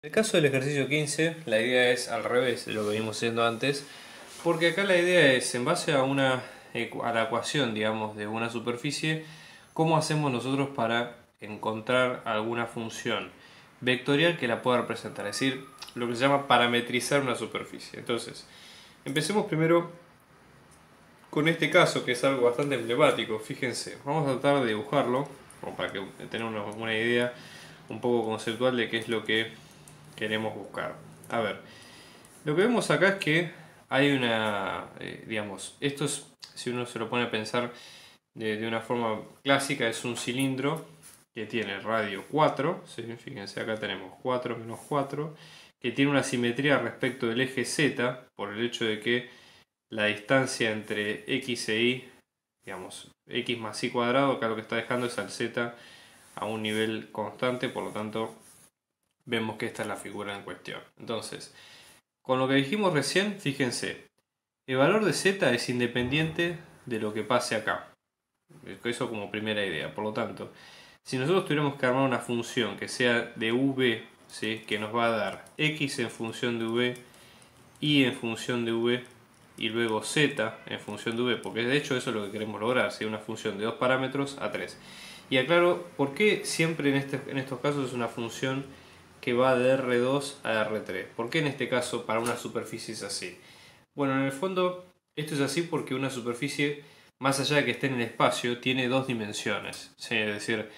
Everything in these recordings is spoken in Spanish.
En el caso del ejercicio 15, la idea es al revés de lo que vimos haciendo antes, porque acá la idea es, en base a la ecuación, digamos, de una superficie, cómo hacemos nosotros para encontrar alguna función vectorial que la pueda representar, es decir, lo que se llama parametrizar una superficie. Entonces, empecemos primero con este caso, que es algo bastante emblemático. Fíjense, vamos a tratar de dibujarlo, como para que tener una idea un poco conceptual de qué es lo que queremos buscar. A ver, lo que vemos acá es que hay digamos, esto es, si uno se lo pone a pensar de una forma clásica, es un cilindro que tiene radio 4, ¿sí? Fíjense, acá tenemos 4 menos 4, que tiene una simetría respecto del eje Z, por el hecho de que la distancia entre x e y, digamos, x más y cuadrado, acá lo que está dejando es al z a un nivel constante, por lo tanto vemos que esta es la figura en cuestión. Entonces, con lo que dijimos recién, fíjense, el valor de z es independiente de lo que pase acá. Eso como primera idea. Por lo tanto, si nosotros tuviéramos que armar una función que sea de v, ¿sí?, que nos va a dar x en función de v, y en función de v, y luego z en función de v, porque de hecho eso es lo que queremos lograr, ¿sí?, una función de dos parámetros a 3. Y aclaro, ¿por qué siempre en estos casos es una función que va de R2 a R3? ¿Por qué en este caso para una superficie es así? Bueno, en el fondo esto es así porque una superficie, más allá de que esté en el espacio, tiene dos dimensiones, ¿sí? Es decir,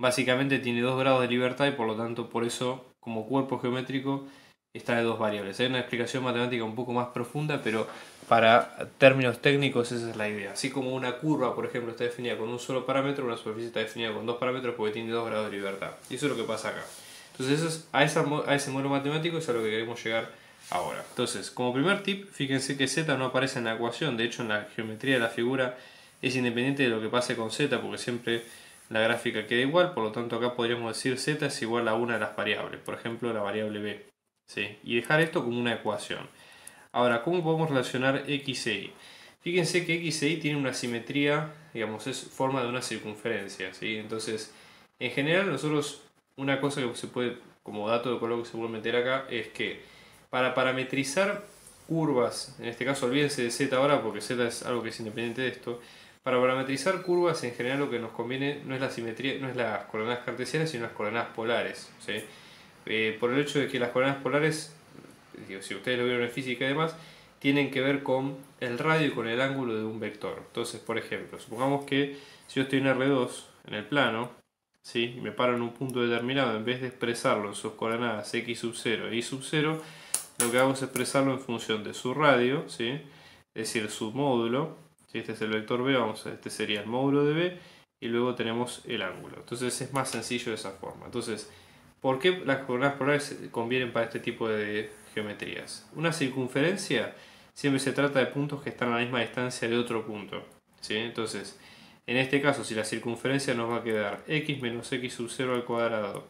básicamente tiene 2 grados de libertad y por lo tanto por eso como cuerpo geométrico está de dos variables. Hay una explicación matemática un poco más profunda, pero para términos técnicos esa es la idea. Así como una curva, por ejemplo, está definida con un solo parámetro, una superficie está definida con dos parámetros porque tiene 2 grados de libertad. Y eso es lo que pasa acá. Entonces a ese modelo matemático es a lo que queremos llegar ahora. Entonces, como primer tip, fíjense que z no aparece en la ecuación. De hecho, en la geometría de la figura es independiente de lo que pase con z, porque siempre la gráfica queda igual. Por lo tanto, acá podríamos decir z es igual a una de las variables. Por ejemplo, la variable b. ¿Sí? Y dejar esto como una ecuación. Ahora, ¿cómo podemos relacionar x e y? Fíjense que x e y tiene una simetría, digamos, es forma de una circunferencia, ¿sí? Entonces, en general nosotros, una cosa que se puede, como dato de color que se puede meter acá, es que para parametrizar curvas, en este caso olvídense de z ahora porque z es algo que es independiente de esto, para parametrizar curvas en general lo que nos conviene no es la simetría, no es las coordenadas cartesianas, sino las coordenadas polares, ¿sí? Por el hecho de que las coordenadas polares, si ustedes lo vieron en física y demás, tienen que ver con el radio y con el ángulo de un vector. Entonces, por ejemplo, supongamos que si yo estoy en R2 en el plano, ¿sí?, y me paro en un punto determinado, en vez de expresarlo en sus coordenadas x sub 0 y y sub 0, lo que hago es expresarlo en función de su radio, ¿sí?, es decir, su módulo. Si este es el vector b, este sería el módulo de b, y luego tenemos el ángulo. Entonces es más sencillo de esa forma. Entonces, ¿por qué las coordenadas polares convienen para este tipo de geometrías? Una circunferencia siempre se trata de puntos que están a la misma distancia de otro punto, ¿sí? Entonces, en este caso, si la circunferencia nos va a quedar x menos x sub 0 al cuadrado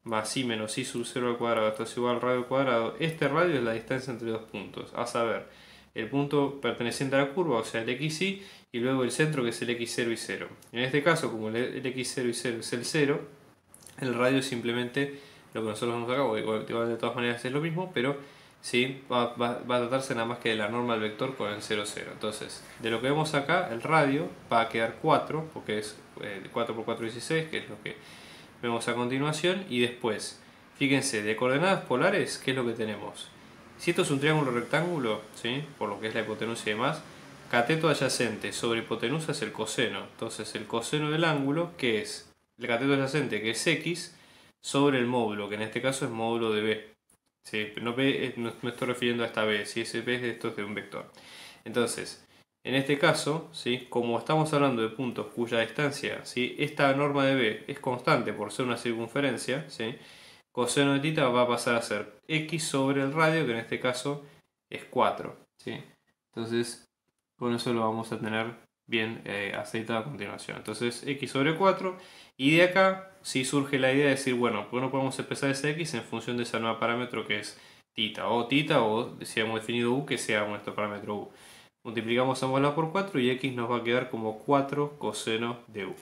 más y menos y sub 0 al cuadrado, esto es igual al radio al cuadrado, este radio es la distancia entre dos puntos, a saber, el punto perteneciente a la curva, o sea el xy, y luego el centro, que es el x0 y 0. En este caso, como el x0 y 0 es el 0, el radio es simplemente lo que nosotros vamos acá, o igual de todas maneras es lo mismo, pero sí, va a tratarse nada más que de la norma del vector con el 0, 0. Entonces, de lo que vemos acá, el radio va a quedar 4, porque es 4 por 4, 16, que es lo que vemos a continuación. Y después, fíjense, de coordenadas polares, ¿qué es lo que tenemos? Si esto es un triángulo rectángulo, ¿sí?, por lo que es la hipotenusa y demás, cateto adyacente sobre hipotenusa es el coseno. Entonces, el coseno del ángulo, ¿qué es? El cateto adyacente, que es x, sobre el módulo, que en este caso es módulo de b. ¿Sí? No, no me estoy refiriendo a esta b, si ese b es esto es de un vector. Entonces, en este caso, ¿sí?, como estamos hablando de puntos cuya distancia, ¿sí?, esta norma de b es constante por ser una circunferencia, ¿sí?, coseno de tita va a pasar a ser x sobre el radio, que en este caso es 4. ¿Sí? Entonces, con eso lo vamos a tener bien aceitado a continuación. Entonces, x sobre 4. Y de acá sí surge la idea de decir, bueno, ¿por qué no podemos expresar ese x en función de ese nuevo parámetro que es tita? O si hemos definido u, que sea nuestro parámetro u. Multiplicamos ambos lados por 4 y x nos va a quedar como 4 coseno de u.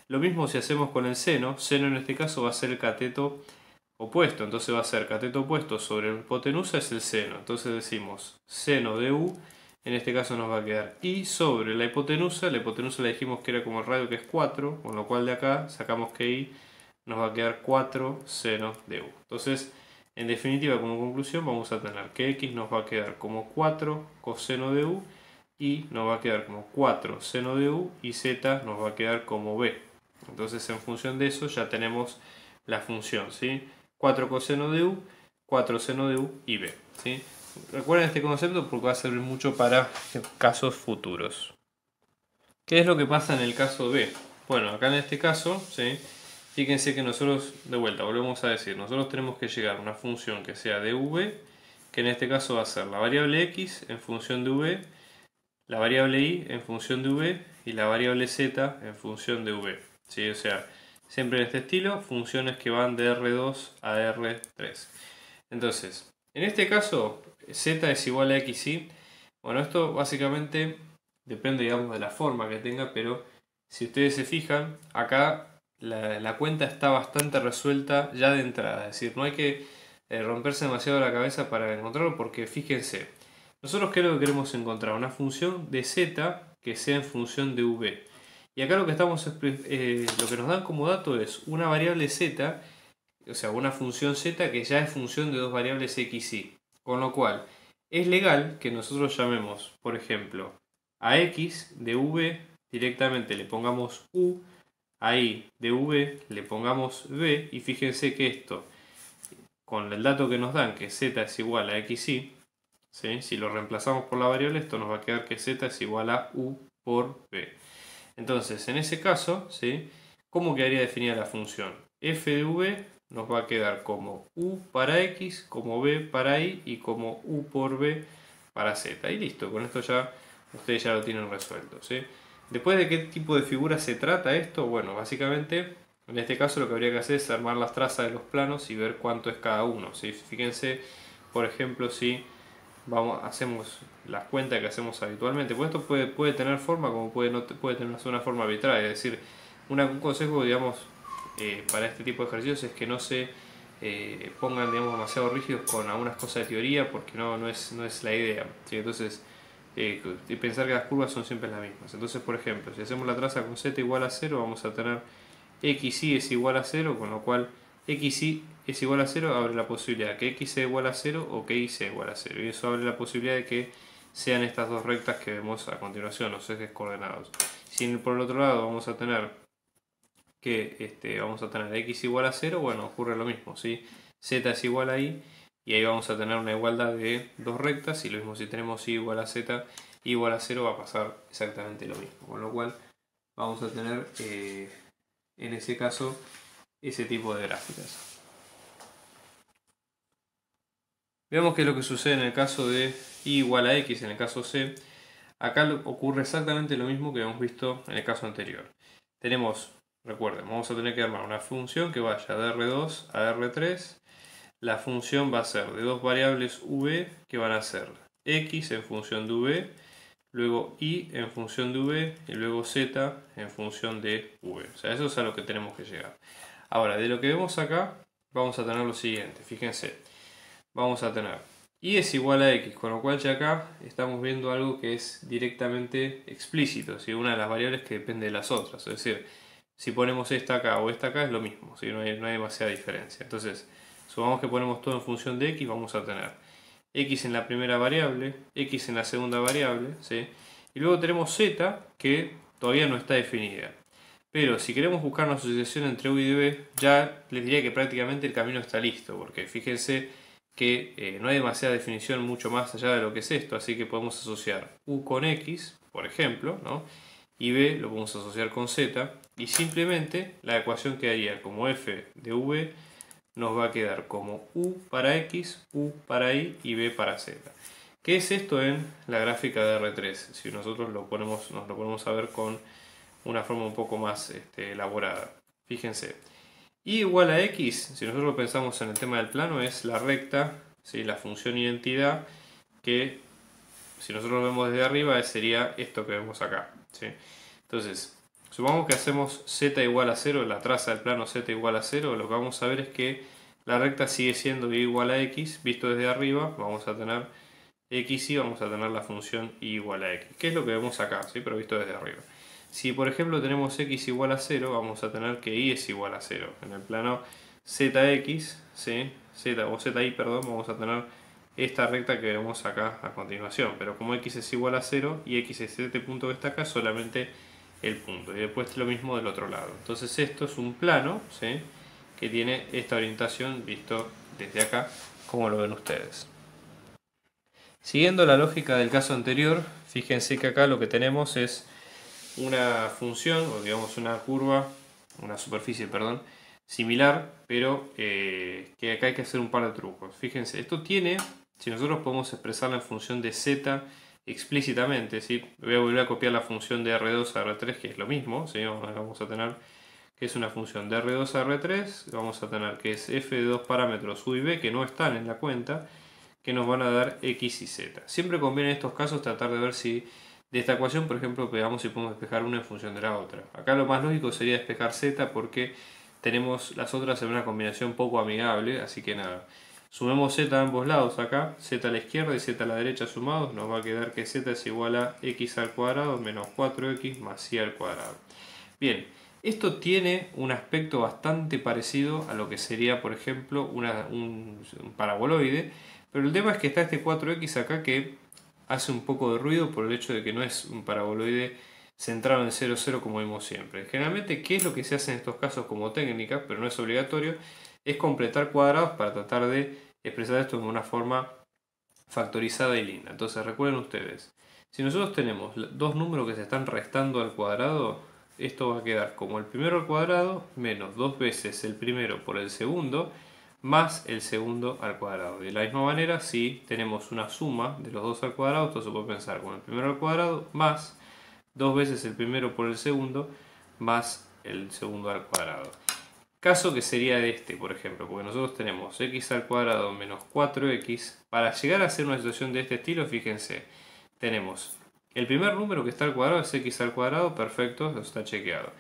Lo mismo si hacemos con el seno. Seno en este caso va a ser el cateto opuesto, entonces va a ser cateto opuesto sobre la hipotenusa es el seno, entonces decimos seno de u, en este caso nos va a quedar i sobre la hipotenusa le dijimos que era como el radio que es 4, con lo cual de acá sacamos que i nos va a quedar 4 seno de u. Entonces, en definitiva, como conclusión vamos a tener que x nos va a quedar como 4 coseno de u, y nos va a quedar como 4 seno de u, y z nos va a quedar como b. Entonces, en función de eso ya tenemos la función, ¿sí? 4 coseno de u, 4 seno de u y b, ¿sí? Recuerden este concepto porque va a servir mucho para casos futuros. ¿Qué es lo que pasa en el caso B? Bueno, acá en este caso, ¿sí? Fíjense que nosotros, de vuelta, volvemos a decir, nosotros tenemos que llegar a una función que sea de v, que en este caso va a ser la variable x en función de v, la variable y en función de v y la variable z en función de v, ¿sí? O sea, siempre en este estilo, funciones que van de R2 a R3. Entonces, en este caso, z es igual a xy. Bueno, esto básicamente depende, digamos, de la forma que tenga, pero si ustedes se fijan, acá la cuenta está bastante resuelta ya de entrada. Es decir, no hay que romperse demasiado la cabeza para encontrarlo, porque fíjense, nosotros qué es lo que queremos encontrar, una función de z que sea en función de v. Y acá lo que lo que nos dan como dato es una variable z, o sea, una función z que ya es función de dos variables x y y. Con lo cual, es legal que nosotros llamemos, por ejemplo, a x de v directamente le pongamos u, a y de v le pongamos b, y fíjense que esto, con el dato que nos dan, que z es igual a xy, ¿sí? Si lo reemplazamos por la variable, esto nos va a quedar que z es igual a u por b. Entonces, en ese caso, ¿sí? ¿Cómo quedaría definida la función? F de v nos va a quedar como u para x, como b para y, y como u por b para z. Y listo, con esto ya ustedes ya lo tienen resuelto, ¿sí? Después, ¿de qué tipo de figura se trata esto? Bueno, básicamente, en este caso lo que habría que hacer es armar las trazas de los planos y ver cuánto es cada uno, ¿sí? Fíjense, por ejemplo, si hacemos las cuentas que hacemos habitualmente, pues esto puede tener forma como puede tener una forma arbitraria. Es decir, un consejo, digamos, para este tipo de ejercicios es que no se pongan, digamos, demasiado rígidos con algunas cosas de teoría, porque no es la idea, ¿sí? Entonces, y pensar que las curvas son siempre las mismas. Entonces, por ejemplo, si hacemos la traza con z igual a 0, vamos a tener xy es igual a 0, con lo cual xy es igual a 0 abre la posibilidad que x sea igual a 0 o que y sea igual a 0. Y eso abre la posibilidad de que sean estas dos rectas que vemos a continuación, los ejes coordenados. Si por el otro lado vamos a tener que x igual a 0, bueno, ocurre lo mismo, ¿sí? Z es igual a y ahí vamos a tener una igualdad de dos rectas, y lo mismo si tenemos y igual a z igual a 0 va a pasar exactamente lo mismo, con lo cual vamos a tener en ese caso ese tipo de gráficas. Veamos qué es lo que sucede en el caso de y igual a x, en el caso C. Acá ocurre exactamente lo mismo que hemos visto en el caso anterior. Tenemos, recuerden, vamos a tener que armar una función que vaya de R2 a R3. La función va a ser de dos variables v que van a ser x en función de v, luego y en función de v y luego z en función de v. O sea, eso es a lo que tenemos que llegar. Ahora, de lo que vemos acá, vamos a tener lo siguiente. Fíjense, vamos a tener y es igual a x, con lo cual ya acá estamos viendo algo que es directamente explícito, ¿sí? Una de las variables que depende de las otras. Es decir, si ponemos esta acá o esta acá es lo mismo, ¿sí? No hay demasiada diferencia. Entonces, supongamos que ponemos todo en función de x, vamos a tener x en la primera variable, x en la segunda variable, ¿sí? Y luego tenemos z que todavía no está definida. Pero si queremos buscar una asociación entre u y b, ya les diría que prácticamente el camino está listo, porque fíjense que no hay demasiada definición mucho más allá de lo que es esto, así que podemos asociar u con x, por ejemplo, ¿no? Y b lo podemos asociar con z, y simplemente la ecuación quedaría como f de v nos va a quedar como u para x, u para y b para z. ¿Qué es esto en la gráfica de R3? Si nosotros nos lo ponemos a ver con una forma un poco más elaborada. Fíjense, y igual a x, si nosotros pensamos en el tema del plano, es la recta, ¿sí? La función identidad, que si nosotros lo vemos desde arriba sería esto que vemos acá, ¿sí? Entonces, supongamos que hacemos z igual a 0, la traza del plano z igual a 0, lo que vamos a ver es que la recta sigue siendo y igual a x, visto desde arriba, vamos a tener x y vamos a tener la función y igual a x, que es lo que vemos acá, ¿sí? Pero visto desde arriba. Si por ejemplo tenemos x igual a 0, vamos a tener que y es igual a 0. En el plano zx, ¿sí? Z o zi, perdón, vamos a tener esta recta que vemos acá a continuación. Pero como x es igual a 0 y x es este punto que está acá, solamente el punto. Y después lo mismo del otro lado. Entonces esto es un plano, ¿sí? Que tiene esta orientación visto desde acá, como lo ven ustedes. Siguiendo la lógica del caso anterior, fíjense que acá lo que tenemos es una función, o digamos una curva, una superficie, perdón, similar, pero que acá hay que hacer un par de trucos. Fíjense, esto tiene, si nosotros podemos expresarla en función de z explícitamente, ¿sí? Voy a volver a copiar la función de R2 a R3, que es lo mismo, ¿sí? Vamos a tener que es una función de R2 a R3, vamos a tener que es f de dos parámetros u y b que no están en la cuenta, que nos van a dar x y z. Siempre conviene en estos casos tratar de ver si de esta ecuación, por ejemplo, veamos si podemos despejar una en función de la otra. Acá lo más lógico sería despejar z porque tenemos las otras en una combinación poco amigable, así que nada. Sumemos z a ambos lados acá, z a la izquierda y z a la derecha sumados, nos va a quedar que z es igual a x al cuadrado menos 4x más y al cuadrado. Bien, esto tiene un aspecto bastante parecido a lo que sería, por ejemplo, un paraboloide, pero el tema es que está este 4x acá que hace un poco de ruido por el hecho de que no es un paraboloide centrado en 0, 0 como vimos siempre. Generalmente, ¿qué es lo que se hace en estos casos como técnica, pero no es obligatorio? Es completar cuadrados para tratar de expresar esto de una forma factorizada y linda. Entonces recuerden ustedes, si nosotros tenemos dos números que se están restando al cuadrado, esto va a quedar como el primero al cuadrado menos dos veces el primero por el segundo más el segundo al cuadrado. De la misma manera, si tenemos una suma de los dos al cuadrado, esto se puede pensar como el primero al cuadrado más dos veces el primero por el segundo más el segundo al cuadrado. Caso que sería este, por ejemplo, porque nosotros tenemos x al cuadrado menos 4x. Para llegar a hacer una situación de este estilo, fíjense, tenemos el primer número que está al cuadrado es x al cuadrado, perfecto, eso está chequeado.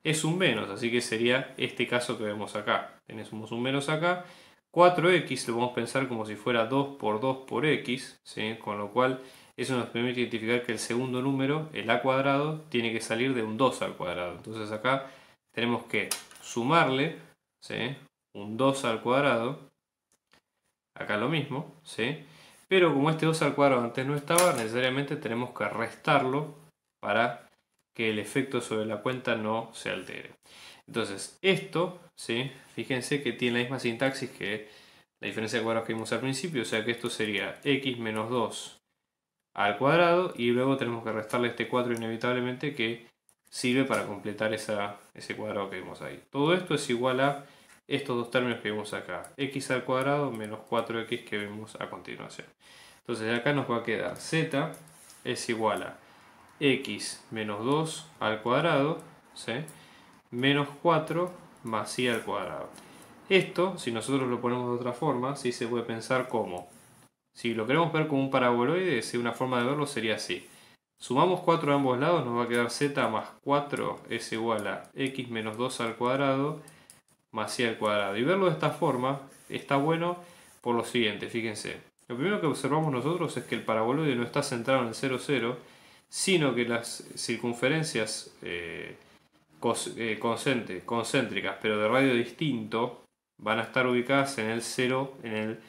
Es un menos, así que sería este caso que vemos acá. Tenemos un menos acá. 4x lo podemos pensar como si fuera 2 por 2 por x, ¿sí? Con lo cual eso nos permite identificar que el segundo número, el a cuadrado, tiene que salir de un 2 al cuadrado. Entonces acá tenemos que sumarle, ¿sí? Un 2 al cuadrado, acá lo mismo, ¿sí? Pero como este 2 al cuadrado antes no estaba, necesariamente tenemos que restarlo para que el efecto sobre la cuenta no se altere. Entonces esto, ¿sí? Fíjense que tiene la misma sintaxis que la diferencia de cuadrados que vimos al principio, o sea que esto sería x menos 2 al cuadrado y luego tenemos que restarle este 4 inevitablemente que sirve para completar ese cuadrado que vimos ahí. Todo esto es igual a estos dos términos que vemos acá, x al cuadrado menos 4x que vemos a continuación. Entonces acá nos va a quedar z es igual a x menos 2 al cuadrado, ¿sí? Menos 4 más y al cuadrado. Esto, si nosotros lo ponemos de otra forma, sí se puede pensar como, si lo queremos ver como un paraboloide, una forma de verlo sería así. Sumamos 4 a ambos lados, nos va a quedar z más 4 es igual a x menos 2 al cuadrado más y al cuadrado. Y verlo de esta forma está bueno por lo siguiente, fíjense. Lo primero que observamos nosotros es que el paraboloide no está centrado en el 0, 0, sino que las circunferencias concéntricas, pero de radio distinto, van a estar ubicadas en el 0, en el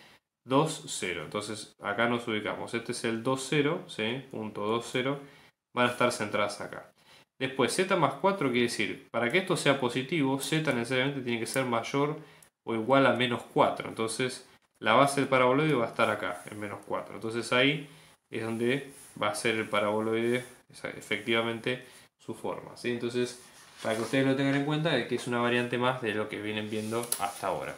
2, 0. Entonces acá nos ubicamos. Este es el 2, 0, ¿sí? Punto 2, 0. Van a estar centradas acá. Después, z más 4 quiere decir, para que esto sea positivo, z necesariamente tiene que ser mayor o igual a menos 4. Entonces, la base del paraboloide va a estar acá, en menos 4. Entonces ahí es donde va a ser el paraboloide, efectivamente, su forma, ¿sí? Entonces, para que ustedes lo tengan en cuenta, que es una variante más de lo que vienen viendo hasta ahora.